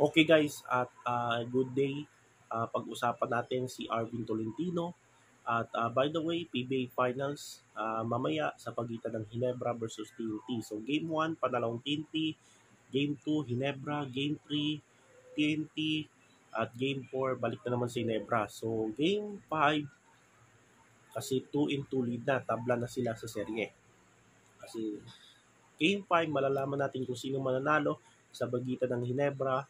Okay guys, at good day. Pag-usapan natin si Arvin Tolentino. At by the way, PBA Finals mamaya sa pagitan ng Ginebra versus TNT. So Game 1, panalong TNT. Game 2, Ginebra. Game 3, TNT. At Game 4, balik na naman si Ginebra. So Game 5, kasi 2 in 2 lead na. Tabla na sila sa serye. Kasi Game 5, malalaman natin kung sino mananalo sa pagitan ng Ginebra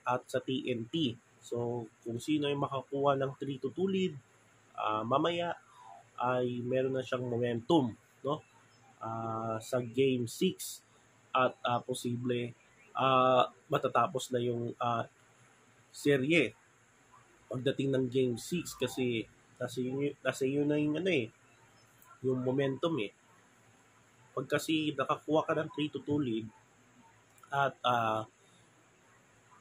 at sa TNT. So, kung sino ay makakuha ng 3-2 lead, mamaya ay meron na siyang momentum, no? Sa Game 6 at posible matatapos na yung serye pagdating ng Game 6 kasi yun na yung yung momentum eh. Pag kasi nakakuha ka ng 3-2 lead at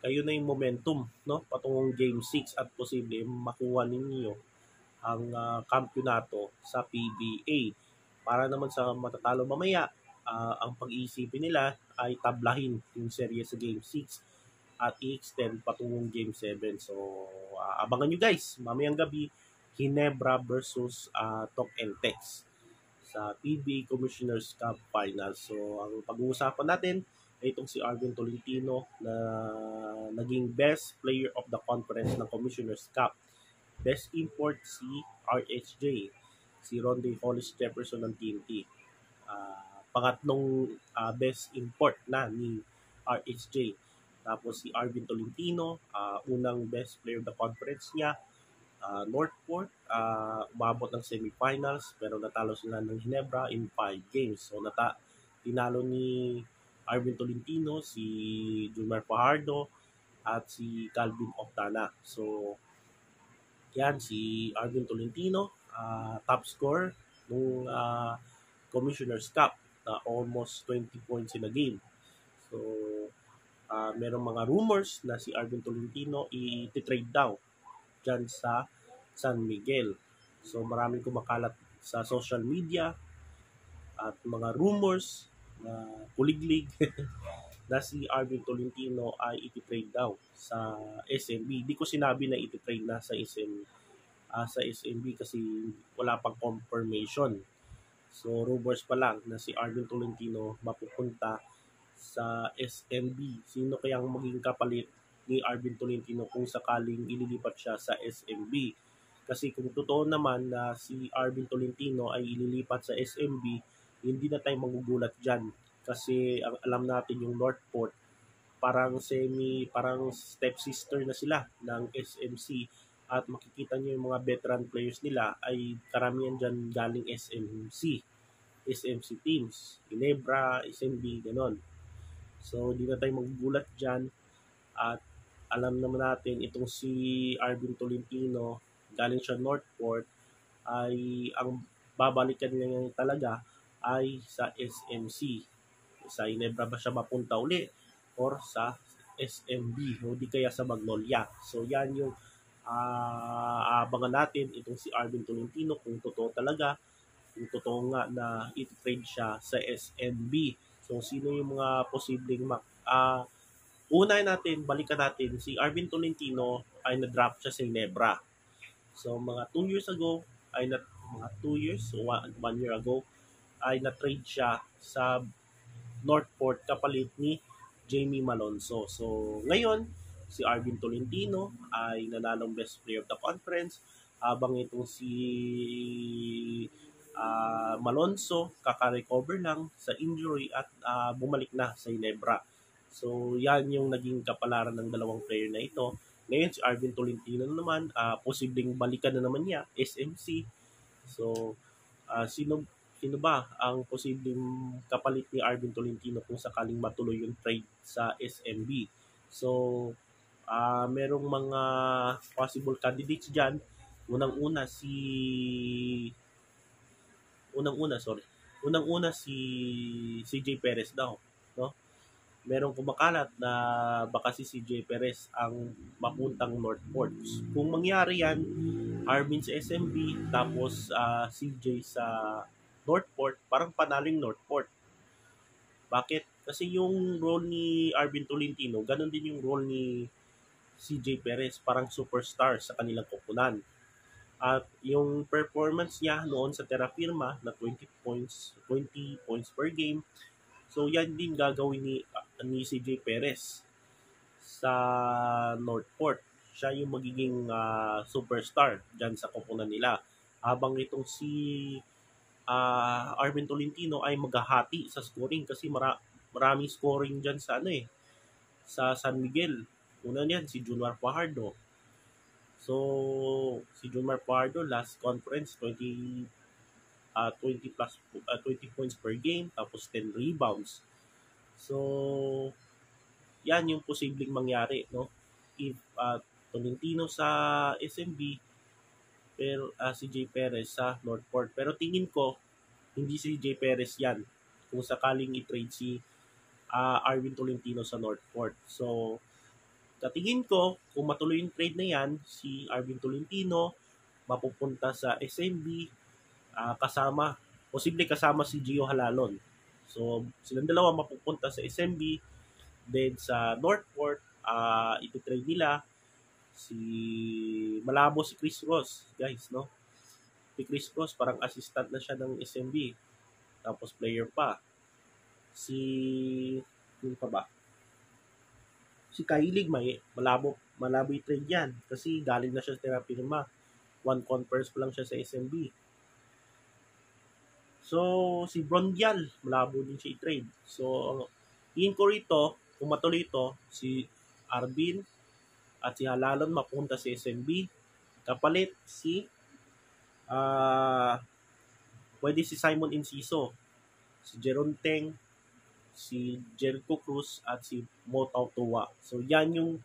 kayo na yung momentum, no? Patungong Game 6 at posible makuha ninyo ang kampyonato sa PBA. Para naman sa matatalo mamaya, ang pag-iisipin nila ay tablahin yung serye sa Game 6 at i-extend patungong Game 7. So, abangan nyo guys, mamayang gabi, Ginebra versus Tok and Tex sa PBA Commissioner's Cup Finals. So, ang pag-uusapan natin ay itong si Arvin Tolentino na naging Best Player of the Conference ng Commissioner's Cup. Best Import si RHJ, si Ronde Hollis Jefferson ng TNT. Pangatlong Best Import na ni RHJ. Tapos si Arvin Tolentino, unang Best Player of the Conference niya. Northport, umabot ng semifinals pero natalo sila ng Ginebra in 5 games. So tinalo ni Arvin Tolentino si Jumar Fajardo at si Calvin Octana. So yan si Arvin Tolentino, top scorer nung Commissioner's Cup na almost 20 points in a game. So merong mga rumors na si Arvin Tolentino i-trade daw dyan sa San Miguel. So maraming kumakalat sa social media at mga rumors na kuliglig na si Arvin Tolentino ay iti-trade daw sa SMB. Di ko sinabi na iti-trade na sa SMB kasi wala pang confirmation. So rumors pa lang na si Arvin Tolentino mapupunta sa SMB. Sino kayang maging kapalit ni Arvin Tolentino kung sakaling ililipat siya sa SMB? Kasi kung totoo naman na si Arvin Tolentino ay ililipat sa SMB, hindi na tayo magugulat dyan. Kasi ang alam natin yung Northport, parang stepsister na sila ng SMC. At makikita nyo yung mga veteran players nila ay karamihan dyan galing SMC teams. Ginebra, SMB, ganon. So, di na tayo magugulat dyan. At alam naman natin, itong si Arvin Tolentino, galing siya Northport, ay ang babalikan niya talaga ay sa SMC. Sa Ginebra ba siya mapunta uli or sa SMB o di kaya sa Magnolia. So yan yung abangan natin itong si Arvin Tolentino kung totoo talaga, kung totoo nga na i-trade siya sa SMB. So sino yung mga posibleng unahin natin, balikan natin, si Arvin Tolentino ay na-drop siya sa Ginebra. So mga 2 years ago, mga 2 years, so 1 year ago, ay na-trade siya sa Northport kapalit ni Jamie Malonzo. So ngayon, si Arvin Tolentino ay nanalong Best Player of the Conference habang itong si Malonzo kaka-recover lang sa injury at bumalik na sa Ginebra. So yan yung naging kapalaran ng dalawang player na ito. Ngayon si Arvin Tolentino naman, posibleng balikan na naman niya, SMC. So sino ba ang posibleng kapalit ni Arvin Tolentino kung sakaling matuloy yung trade sa SMB? So merong mga possible candidates dyan. Unang-una si CJ Perez daw, no? Merong kumakalat na baka si CJ Perez ang mapuntang Northport. Kung mangyari yan, Arvin sa SMB tapos CJ sa Northport, parang panaling Northport. Bakit? Kasi yung role ni Arvin Tolentino, ganun din yung role ni CJ Perez, parang superstar sa kanilang koponan. At yung performance niya noon sa Terra Firma na 20 points per game, so yan din gagawin ni CJ Perez sa Northport. Siya yung magiging superstar dyan sa koponan nila. Habang itong si Arvin Tolentino ay maghahati sa scoring kasi maraming scoring dyan sa sa San Miguel. Una niyan si Junmar Fajardo. So si Junmar Fajardo last conference 20 plus 20 points per game tapos 10 rebounds. So yan yung posibleng mangyari, no? If Tolentino sa SMB pero si J. Perez sa Northport. Pero tingin ko hindi si J. Perez yan kung sakaling i-trade si Arvin Tolentino sa Northport. So katingin ko kung matuloy yung trade na yan, si Arvin Tolentino mapupunta sa SMB posible kasama si Gio Halalon. So silang dalawa mapupunta sa SMB. Then sa Northport, iti-trade nila si malabo si Chris Ross, guys, no? Si Chris Ross parang assistant na siya ng SMB. Tapos player pa. Si yung pa ba? Si Kailig malabo i-trade yan kasi galing na siya sa Terra Firma. One conference pa lang siya sa SMB. So, si Brondial, malabo din siya i-trade. So, tingin ko rito, kung matuloy ito, si Arvin at si Halalon mapunta sa SMB. Kapalit si pwede si Simon Enciso, si Jeron Teng, si Jericho Cruz at si Mo Tautua. So yan yung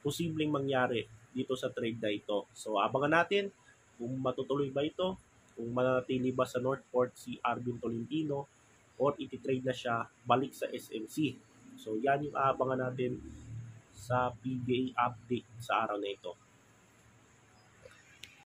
posibleng mangyari dito sa trade na ito. So abangan natin kung matutuloy ba ito, kung mananatili ba sa Northport si Arvin Tolentino or iti-trade na siya balik sa SMC. So yan yung abangan natin sa PBA update sa araw na ito.